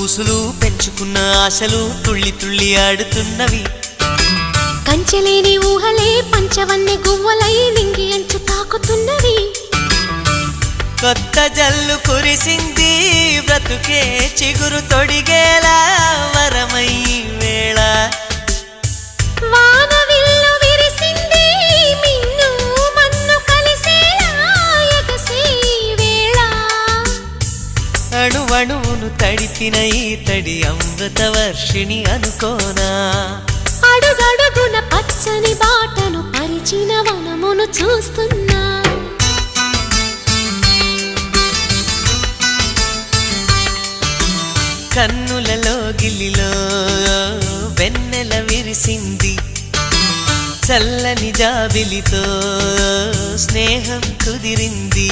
ఊసులు పెంచుకున్న ఆశలు తుళ్ళి తుళ్ళి ఆడుతున్నవి. కంచెలేని ఊహలే పంచవన్నె గువ్వలై నింగి అంచు తాకుతున్నవి. కొత్త జల్లు కురిసింది బ్రతుకే చిగురు తొడిగేలా వరమై వేళ. వానవిల్లు విరిసింది మిన్ను మన్ను కలిసేలా ఎగసే వేళ. అణువణువును తడిపిన ఈ తడి అమృత వర్షిణి అనుకోనా. అడుగడుగున పచ్చని బాటను పరిచిన వనమును చూస్తున్నా. కన్నులలో గిల్లిలో వెన్నెల విరిసింది. చల్లని జాబిలితో స్నేహం కుదిరింది.